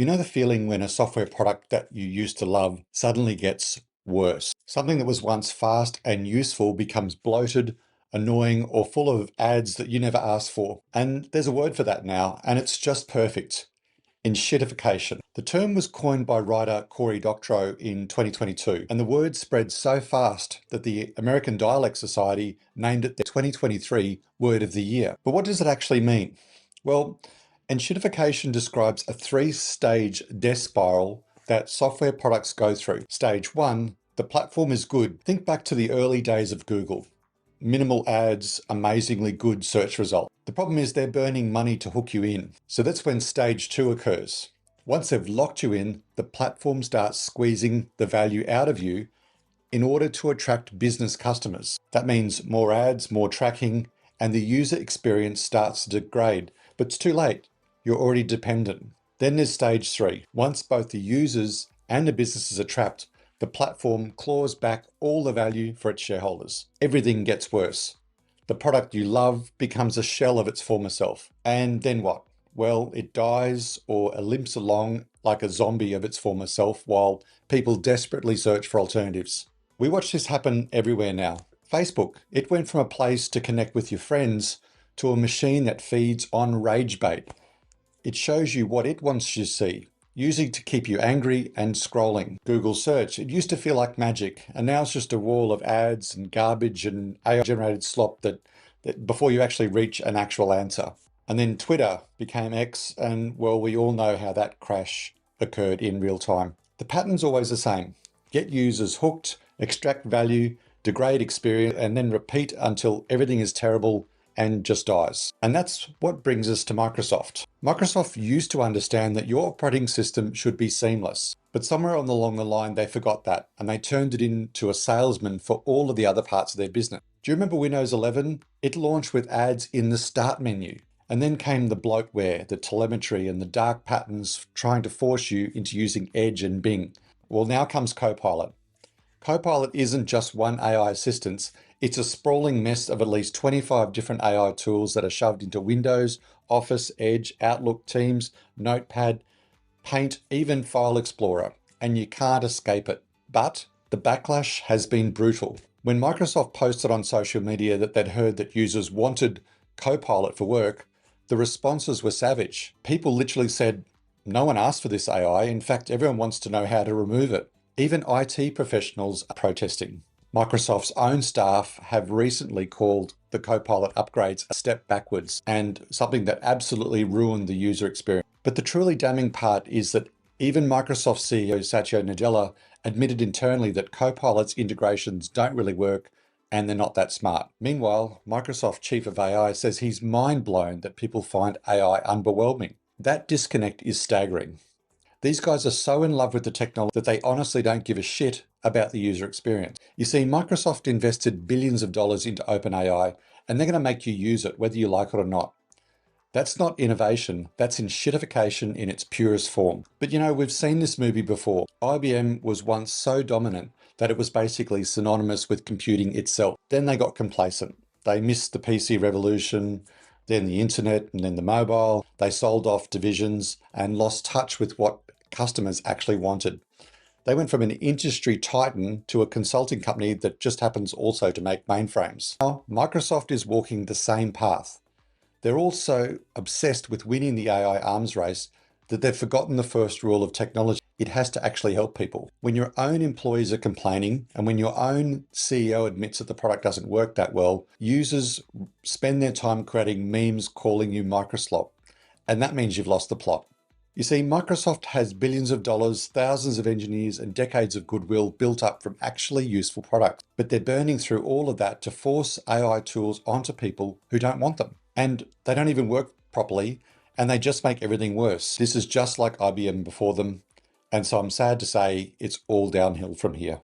You know the feeling when a software product that you used to love suddenly gets worse. Something that was once fast and useful becomes bloated, annoying, or full of ads that you never asked for. And there's a word for that now, and it's just perfect. Enshittification. The term was coined by writer Cory Doctorow in 2022, and the word spread so fast that the American Dialect Society named it the 2023 Word of the Year. But what does it actually mean? Well, enshittification describes a three-stage death spiral that software products go through. Stage one, the platform is good. Think back to the early days of Google. Minimal ads, amazingly good search results. The problem is they're burning money to hook you in. So that's when stage two occurs. Once they've locked you in, the platform starts squeezing the value out of you in order to attract business customers. That means more ads, more tracking, and the user experience starts to degrade. But it's too late. You're already dependent. Then there's stage three. Once both the users and the businesses are trapped, the platform claws back all the value for its shareholders. Everything gets worse. The product you love becomes a shell of its former self. And then what? Well, it dies or limps along like a zombie of its former self while people desperately search for alternatives. We watch this happen everywhere now. Facebook, it went from a place to connect with your friends to a machine that feeds on rage bait. It shows you what it wants you to see, using to keep you angry and scrolling. Google search, it used to feel like magic, and now it's just a wall of ads and garbage and AI-generated slop that before you actually reach an actual answer. And then Twitter became X, and well, we all know how that crash occurred in real time. The pattern's always the same. Get users hooked, extract value, degrade experience, and then repeat until everything is terrible and just dies. And that's what brings us to Microsoft. Microsoft used to understand that your operating system should be seamless, but somewhere along the line they forgot that and they turned it into a salesman for all of the other parts of their business. Do you remember Windows 11? It launched with ads in the start menu, and then came the bloatware, the telemetry, and the dark patterns trying to force you into using Edge and Bing. Well, now comes Copilot. Copilot isn't just one AI assistant, it's a sprawling mess of at least 25 different AI tools that are shoved into Windows, Office, Edge, Outlook, Teams, Notepad, Paint, even File Explorer, and you can't escape it. But the backlash has been brutal. When Microsoft posted on social media that they'd heard that users wanted Copilot for work, the responses were savage. People literally said, "No one asked for this AI. In fact, everyone wants to know how to remove it." Even IT professionals are protesting. Microsoft's own staff have recently called the Copilot upgrades a step backwards and something that absolutely ruined the user experience. But the truly damning part is that even Microsoft CEO Satya Nadella admitted internally that Copilot's integrations don't really work and they're not that smart. Meanwhile, Microsoft chief of AI says he's mind blown that people find AI underwhelming. That disconnect is staggering. These guys are so in love with the technology that they honestly don't give a shit about the user experience. You see, Microsoft invested billions of dollars into OpenAI, and they're going to make you use it, whether you like it or not. That's not innovation, that's enshittification in its purest form. But you know, we've seen this movie before. IBM was once so dominant that it was basically synonymous with computing itself. Then they got complacent. They missed the PC revolution, then the internet, and then the mobile. They sold off divisions and lost touch with what customers actually wanted. They went from an industry titan to a consulting company that just happens also to make mainframes. Now, Microsoft is walking the same path. They're also obsessed with winning the AI arms race that they've forgotten the first rule of technology. It has to actually help people. When your own employees are complaining and when your own CEO admits that the product doesn't work that well, users spend their time creating memes calling you Microsoft, and that means you've lost the plot. You see, Microsoft has billions of dollars, thousands of engineers, and decades of goodwill built up from actually useful products. But they're burning through all of that to force AI tools onto people who don't want them. And they don't even work properly, and they just make everything worse. This is just like IBM before them. And so I'm sad to say it's all downhill from here.